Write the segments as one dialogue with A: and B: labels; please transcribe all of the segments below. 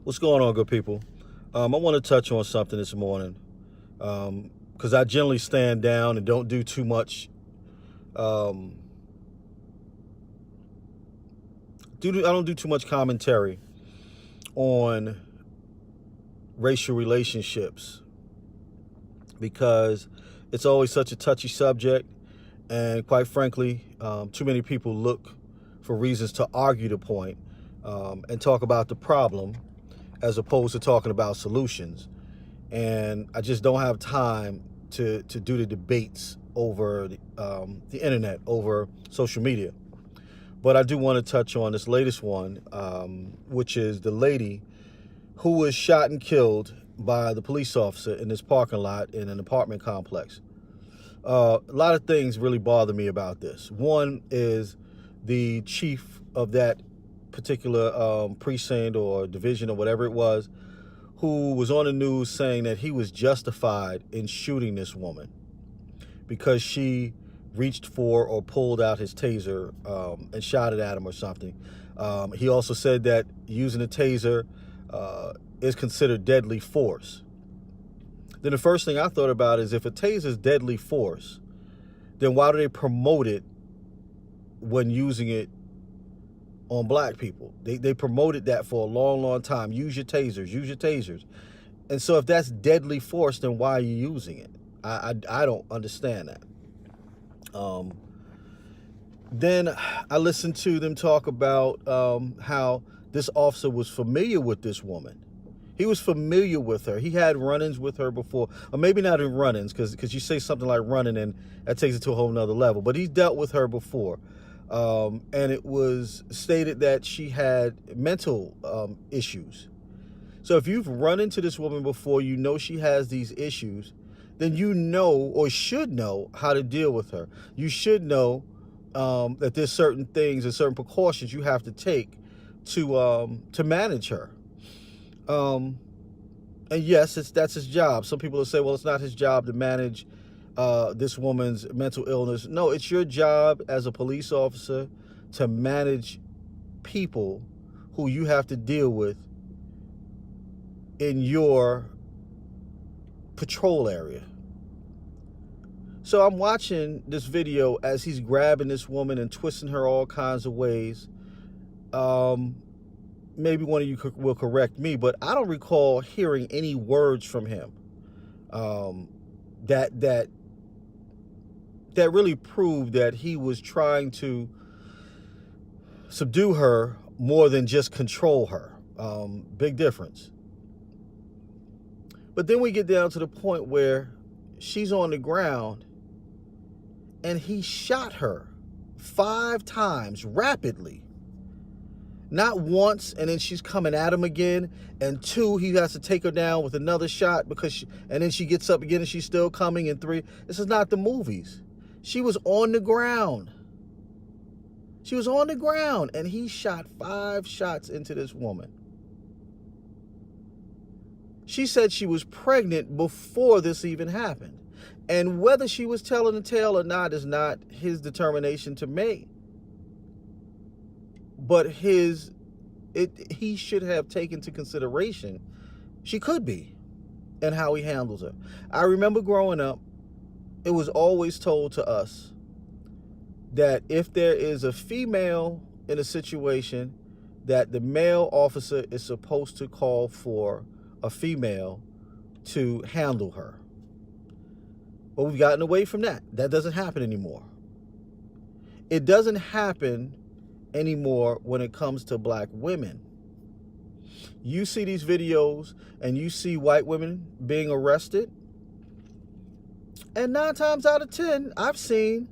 A: What's going on, good people? I want to touch on something this morning because I generally stand down and don't do too much. Um, I don't do too much commentary on racial relationships because it's always such a touchy subject, and quite frankly, too many people look for reasons to argue the point and talk about the problem as opposed to talking about solutions. And I just don't have time to do the debates over the internet, over social media. But I do want to touch on this latest one, which is the lady who was shot and killed by the police officer in this parking lot in an apartment complex. A lot of things really bother me about this. One is the chief of that particular precinct or division or whatever it was, who was on the news saying that he was justified in shooting this woman because she reached for or pulled out his taser and shot it at him or something. He also said that using a taser is considered deadly force. Then the first thing I thought about is, if a taser is deadly force, then why do they promote it when using it on black people? They promoted that for a long, long time. Use your tasers, use your tasers. And so if that's deadly force, then why are you using it? I don't understand that. Then I listened to them talk about how this officer was familiar with this woman. He was familiar with her. He had run-ins with her before, or maybe not in run-ins, because you say something like running and that takes it to a whole nother level. But he's dealt with her before. And it was stated that she had mental issues. So if you've run into this woman before, you know she has these issues, then you know, or should know, how to deal with her. You should know that there's certain things and certain precautions you have to take to manage her. And yes, that's his job. Some people will say, well, it's not his job to manage this woman's mental illness. No, it's your job as a police officer to manage people who you have to deal with in your patrol area. So I'm watching this video as he's grabbing this woman and twisting her all kinds of ways. Maybe one of you will correct me, but I don't recall hearing any words from him that really proved that he was trying to subdue her more than just control her. Big difference. But then we get down to the point where she's on the ground and he shot her 5 times rapidly. Not once, and then she's coming at him again, and 2, he has to take her down with another shot and then she gets up again and she's still coming, and 3. This is not the movies. She was on the ground. She was on the ground, and he shot 5 shots into this woman. She said she was pregnant before this even happened. And whether she was telling the tale or not is not his determination to make. But he should have taken into consideration she could be and how he handles her. I remember growing up, it was always told to us that if there is a female in a situation, that the male officer is supposed to call for a female to handle her. But we've gotten away from that. That doesn't happen anymore. It doesn't happen anymore when it comes to black women. You see these videos and you see white women being arrested, and 9 times out of 10, I've seen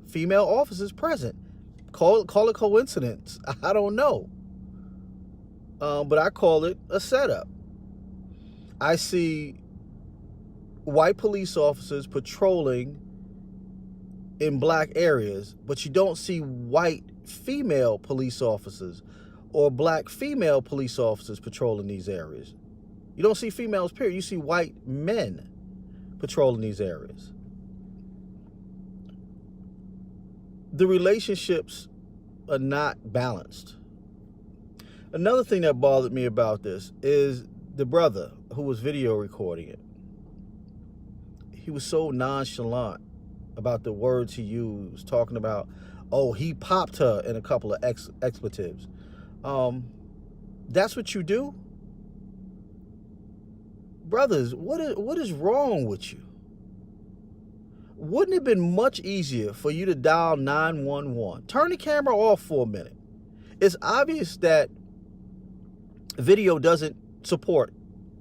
A: female officers present. Call it coincidence. I don't know. But I call it a setup. I see white police officers patrolling in black areas, but you don't see white female police officers or black female police officers patrolling these areas. You don't see females, period. You see white men patrolling these areas. The relationships are not balanced. Another thing that bothered me about this is the brother who was video recording it. He was so nonchalant about the words he used, talking about, oh, he popped her in a couple of expletives. That's what you do? Brothers, what is wrong with you? Wouldn't it have been much easier for you to dial 911? Turn the camera off for a minute. It's obvious that video doesn't support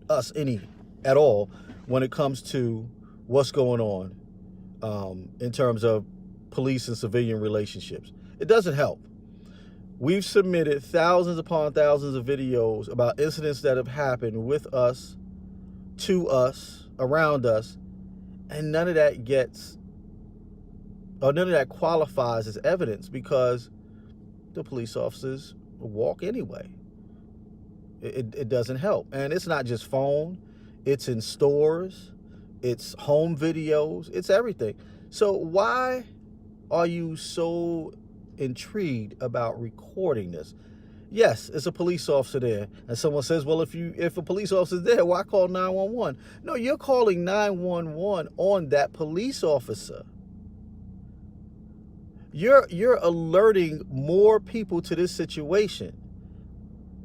A: us any at all when it comes to what's going on in terms of police and civilian relationships. It doesn't help. We've submitted thousands upon thousands of videos about incidents that have happened with us, to us, around us, and none of that qualifies as evidence because the police officers walk anyway. It doesn't help. And it's not just phone, it's in stores, it's home videos, it's everything. So why are you so intrigued about recording this? Yes, it's a police officer there, and someone says, well, if a police officer's there, why call 911? No, you're calling 911 on that police officer. You're alerting more people to this situation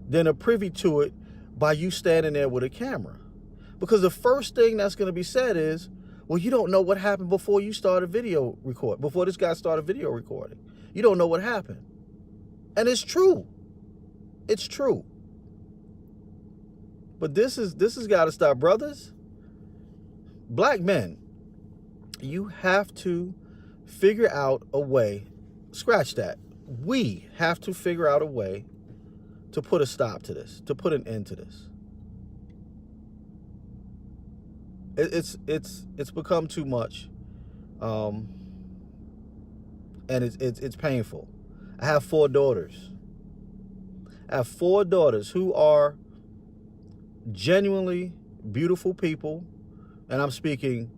A: than are privy to it by you standing there with a camera. Because the first thing that's going to be said is, well, you don't know what happened before you started video recording, before this guy started video recording. You don't know what happened. And it's true. It's true. But this has got to stop, brothers. Black men, you have to figure out a way, scratch that. We have to figure out a way to put a stop to this, to put an end to this. It's become too much, and it's painful. I have 4 daughters. I have 4 daughters who are genuinely beautiful people, and I'm speaking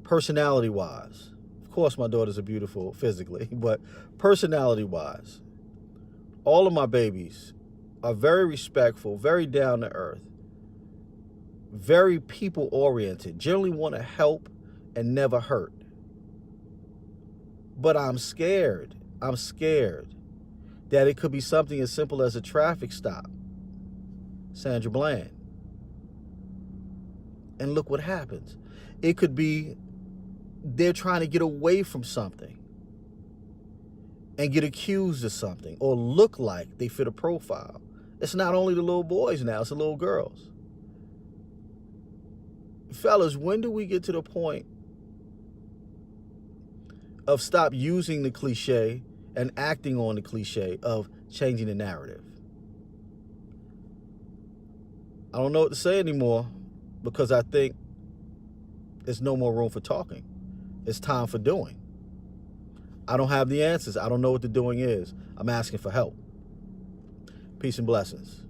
A: personality-wise. Of course, my daughters are beautiful physically, but personality-wise, all of my babies are very respectful, very down to earth, very people-oriented, generally want to help and never hurt. But I'm scared. I'm scared that it could be something as simple as a traffic stop. Sandra Bland. And look what happens. It could be they're trying to get away from something and get accused of something or look like they fit a profile. It's not only the little boys now, it's the little girls. Fellas, when do we get to the point of stop using the cliche and acting on the cliche of changing the narrative? I don't know what to say anymore because I think there's no more room for talking. It's time for doing. I don't have the answers. I don't know what the doing is. I'm asking for help. Peace and blessings.